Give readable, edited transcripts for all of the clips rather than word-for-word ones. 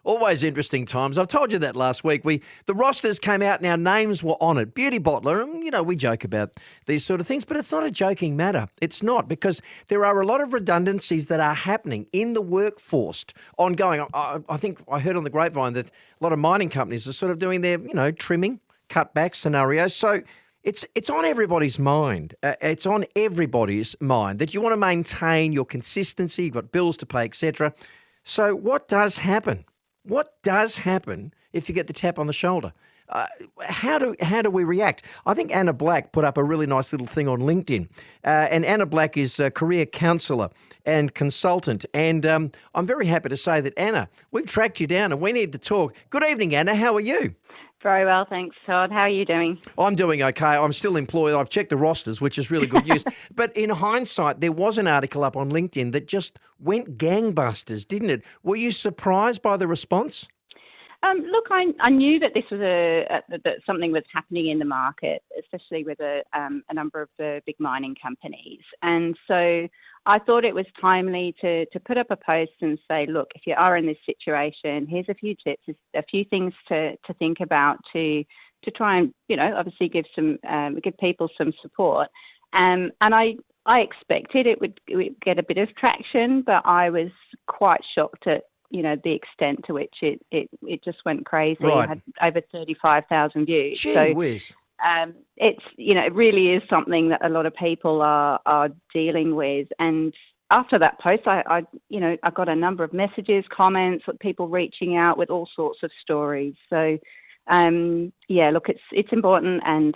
Always interesting times. I've told you that last week. The rosters came out and our names were on it. Beauty bottler, and we joke about these sort of things, but it's not a joking matter. It's not, because there are a lot of redundancies that are happening in the workforce ongoing. I think I heard on the grapevine that a lot of mining companies are sort of doing their, trimming, cutback scenarios. So it's on everybody's mind. It's on everybody's mind that you want to maintain your consistency, you've got bills to pay, etc. So what does happen? What does happen if you get the tap on the shoulder? How do we react? I think Anna Black put up a really nice little thing on LinkedIn. And Anna Black is a career counsellor and consultant. And I'm very happy to say that, Anna, we've tracked you down and we need to talk. Good evening, Anna. How are you? Very well, thanks, Todd. How are you doing? I'm doing okay. I'm still employed. I've checked the rosters, which is really good news. But in hindsight, there was an article up on LinkedIn that just went gangbusters, didn't it? Were you surprised by the response? Look, I knew that this was that something was happening in the market, especially with a number of the big mining companies. And so I thought it was timely to put up a post and say, look, if you are in this situation, here's a few tips, a few things to think about to try and, obviously give people some support. And I expected it would get a bit of traction, but I was quite shocked at the extent to which it just went crazy. Right. It had over 35,000 views. Gee whiz. It's, it really is something that a lot of people are dealing with. And after that post, I got a number of messages, comments, people reaching out with all sorts of stories. So, look, it's important, and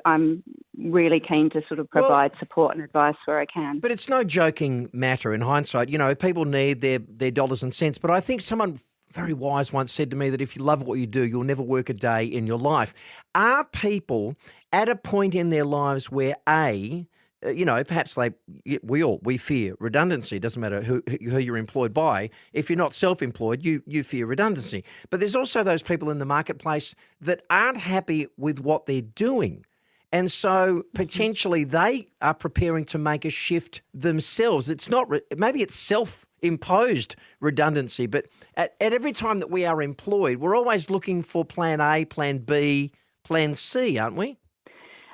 I'm really keen to sort of provide support and advice where I can. But it's no joking matter in hindsight. People need their dollars and cents. But I think someone very wise once said to me that if you love what you do, you'll never work a day in your life. Are people at a point in their lives where perhaps we fear redundancy. It doesn't matter who you're employed by. If you're not self-employed, you fear redundancy. But there's also those people in the marketplace that aren't happy with what they're doing. And so potentially they are preparing to make a shift themselves. It's not, maybe it's self-imposed redundancy, but at every time that we are employed, we're always looking for plan A, plan B, plan C, aren't we?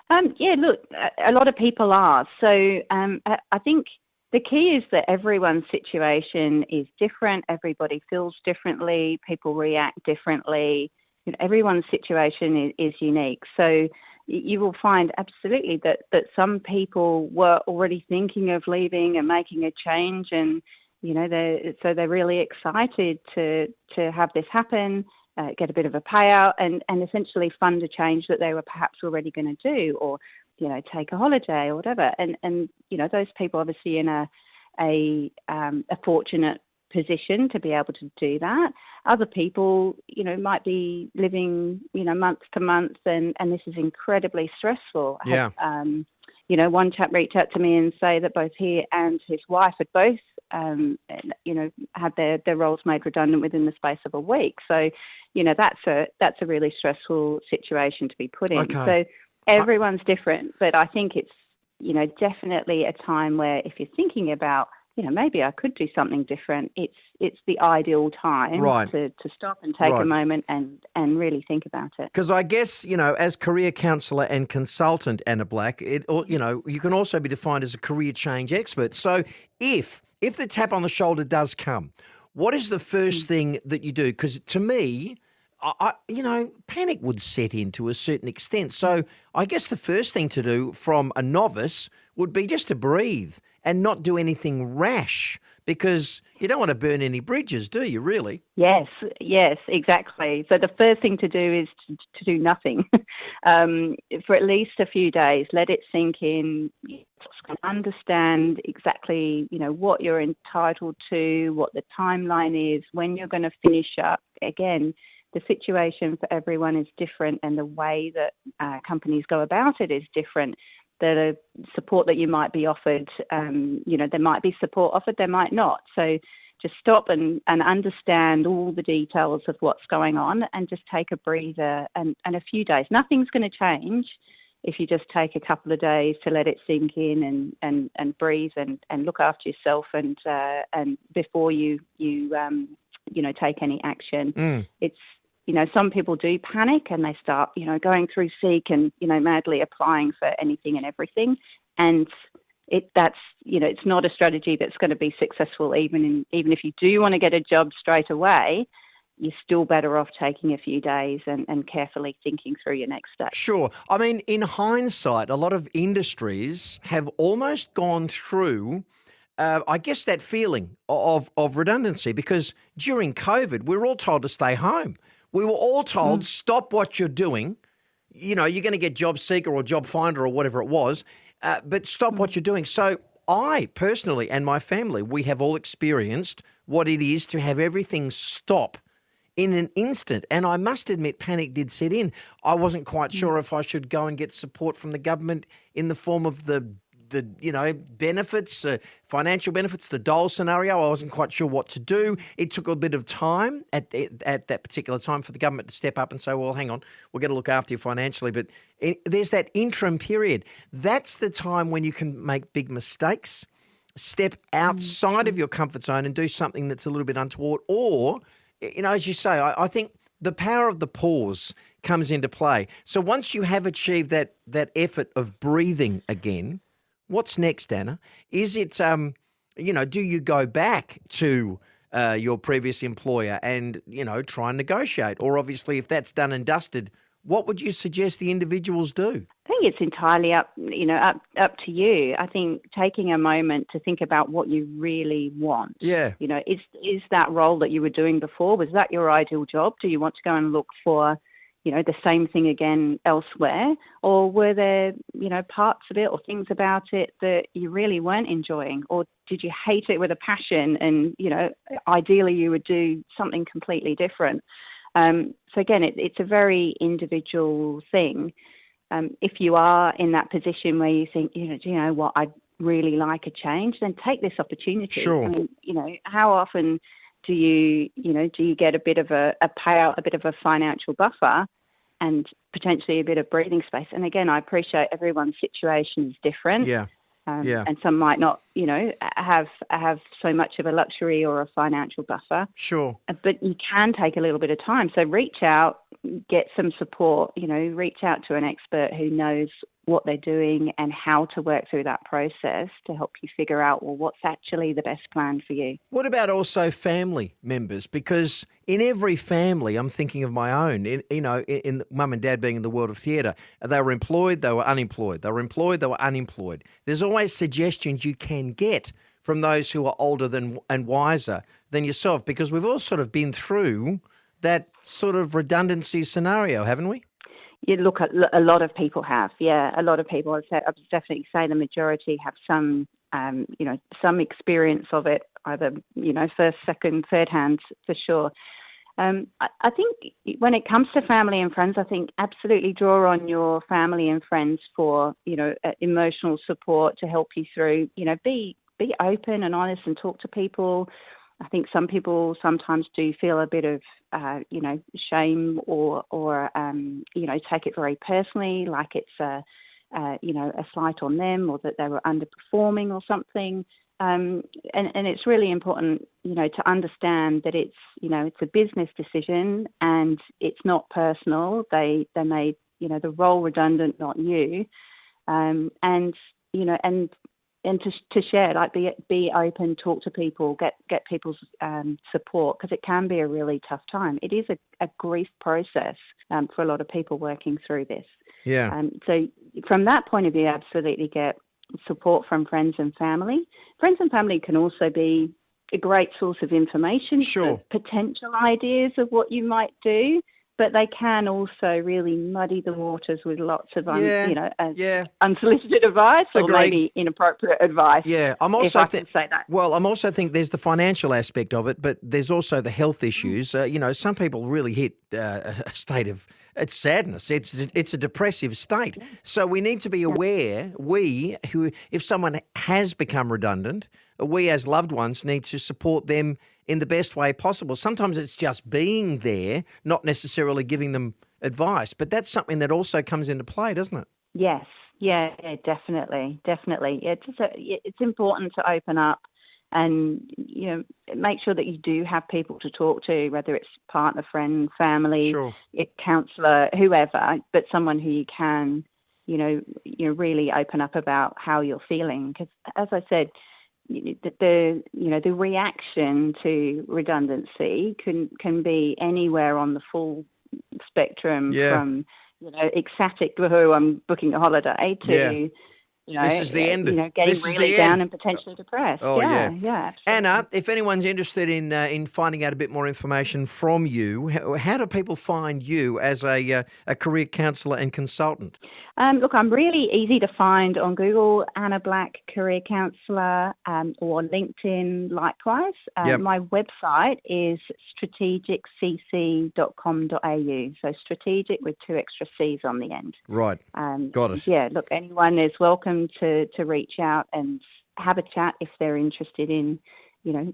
Look, a lot of people are. So I think the key is that everyone's situation is different. Everybody feels differently. People react differently. Everyone's situation is unique. So you will find absolutely that some people were already thinking of leaving and making a change, and they're really excited to have this happen. Get a bit of a payout and essentially fund a change that they were perhaps already going to do, or, take a holiday or whatever. And those people obviously in a fortunate position to be able to do that. Other people, might be living, month to month, and this is incredibly stressful. Yeah. One chap reached out to me and say that both he and his wife had both had their roles made redundant within the space of a week. So, that's a really stressful situation to be put in. Okay. So everyone's different, but I think it's, definitely a time where if you're thinking about, maybe I could do something different, it's the ideal time to stop and take a moment and really think about it. Because I guess, as career counsellor and consultant, Anna Black, you can also be defined as a career change expert. So if the tap on the shoulder does come, what is the first thing that you do? Because to me, panic would set in to a certain extent. So I guess the first thing to do from a novice would be just to breathe and not do anything rash, because you don't want to burn any bridges, do you, really? Yes, exactly. So the first thing to do is to do nothing for at least a few days. Let it sink in. Understand exactly, what you're entitled to, what the timeline is, when you're going to finish up. Again, the situation for everyone is different, and the way that companies go about it is different. The support that you might be offered, there might be support offered, there might not. So just stop and understand all the details of what's going on, and just take a breather and a few days. Nothing's going to change if you just take a couple of days to let it sink in and breathe and look after yourself and before you take any action. Mm. It's, some people do panic and they start, going through Seek and, madly applying for anything and everything. And it's not a strategy that's going to be successful even if you do want to get a job straight away. You're still better off taking a few days and carefully thinking through your next step. Sure. I mean, in hindsight, a lot of industries have almost gone through, I guess, that feeling of redundancy, because during COVID, we were all told to stay home. We were all told, stop what you're doing. You're going to get Job Seeker or Job Finder or whatever it was, but stop what you're doing. So I personally and my family, we have all experienced what it is to have everything stop in an instant. And I must admit, panic did set in. I wasn't quite sure if I should go and get support from the government in the form of the benefits, financial benefits, the dole scenario. I wasn't quite sure what to do. It took a bit of time at that particular time for the government to step up and say, well, hang on, we're going to look after you financially. But there's that interim period. That's the time when you can make big mistakes, step outside of your comfort zone and do something that's a little bit untoward, or as you say, I think the power of the pause comes into play. So once you have achieved that effort of breathing again, what's next, Anna? Is it, do you go back to your previous employer and, try and negotiate? Or obviously, if that's done and dusted, what would you suggest the individuals do? I think it's entirely up to you. I think taking a moment to think about what you really want. Yeah. Is that role that you were doing before, was that your ideal job? Do you want to go and look for, the same thing again elsewhere? Or were there, parts of it or things about it that you really weren't enjoying? Or did you hate it with a passion and, ideally you would do something completely different? So again, it's a very individual thing. If you are in that position where you think, do you know what, I'd really like a change, then take this opportunity. Sure. I mean, how often do you get a bit of a payout, a bit of a financial buffer and potentially a bit of breathing space? And again, I appreciate everyone's situation is different. Yeah. And some might not, have so much of a luxury or a financial buffer. Sure. But you can take a little bit of time. So reach out, get some support, reach out to an expert who knows what they're doing and how to work through that process to help you figure out, well, what's actually the best plan for you. What about also family members? Because in every family, I'm thinking of my own, in mum and dad being in the world of theatre, they were employed, they were unemployed. They were employed, they were unemployed. There's always suggestions you can get from those who are older and wiser than yourself, because we've all sort of been through that sort of redundancy scenario, haven't we? Yeah, look, a lot of people have. Yeah, a lot of people. I'd definitely say the majority have some, some experience of it, either, first, second, third hand for sure. I think when it comes to family and friends, I think absolutely draw on your family and friends for, emotional support to help you through. Be open and honest and talk to people. I think some people sometimes do feel a bit of, shame or take it very personally, like it's a slight on them or that they were underperforming or something. And it's really important, to understand that it's a business decision and it's not personal. They made, the role redundant, not you. And to share, like be open, talk to people, get people's support, because it can be a really tough time. It is a grief process for a lot of people working through this. Yeah. So from that point of view, absolutely get support from friends and family. Friends and family can also be a great source of information, Sure. for potential ideas of what you might do. But they can also really muddy the waters with lots of unsolicited advice or Agree. maybe inappropriate advice. Yeah, I'm if also I can say that. Well, I'm also think there's the financial aspect of it, but there's also the health issues. Some people really hit a state of it's sadness. It's a depressive state. So we need to be aware. If someone has become redundant, we as loved ones need to support them in the best way possible. Sometimes it's just being there, not necessarily giving them advice, but that's something that also comes into play, doesn't it? Yes, yeah, definitely. It's important to open up and make sure that you do have people to talk to, whether it's partner, friend, family, Sure. counsellor, whoever, but someone who you can really open up about how you're feeling. Because as I said, the reaction to redundancy can be anywhere on the full spectrum, from ecstatic, oh, I'm booking a holiday, to this is the end. Getting This is really the down end. and potentially depressed. Oh, yeah. Absolutely. Anna, if anyone's interested in finding out a bit more information from you, how do people find you as a career counsellor and consultant? Look, I'm really easy to find on Google, Anna Black Career Counsellor, or LinkedIn likewise. My website is strategiccc.com.au. So strategic with 2 extra C's on the end. Right. Got it. Yeah, look, anyone is welcome to reach out and have a chat if they're interested in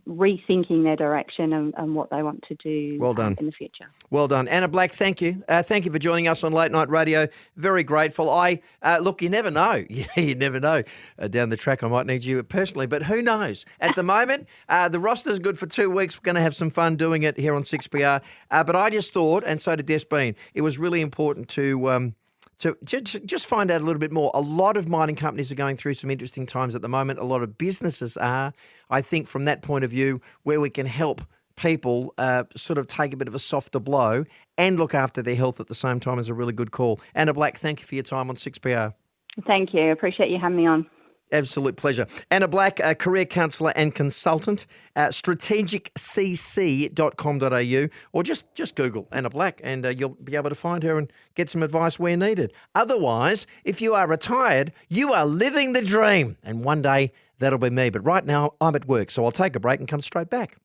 rethinking their direction and what they want to do in the future. Well done. Anna Black, thank you. Thank you for joining us on Late Night Radio. Very grateful. Look, you never know. You never know. Down the track, I might need you personally, but who knows? At the moment, the roster's good for 2 weeks. We're going to have some fun doing it here on 6PR. But I just thought, and so did Des Bean, it was really important to just find out a little bit more. A lot of mining companies are going through some interesting times at the moment. A lot of businesses are. I think from that point of view, where we can help people sort of take a bit of a softer blow and look after their health at the same time is a really good call. Anna Black, thank you for your time on 6PR. Thank you. Appreciate you having me on. Absolute pleasure. Anna Black, a career counsellor and consultant, strategiccc.com.au, or just Google Anna Black and you'll be able to find her and get some advice where needed. Otherwise, if you are retired, you are living the dream, and one day that'll be me. But right now, I'm at work, so I'll take a break and come straight back.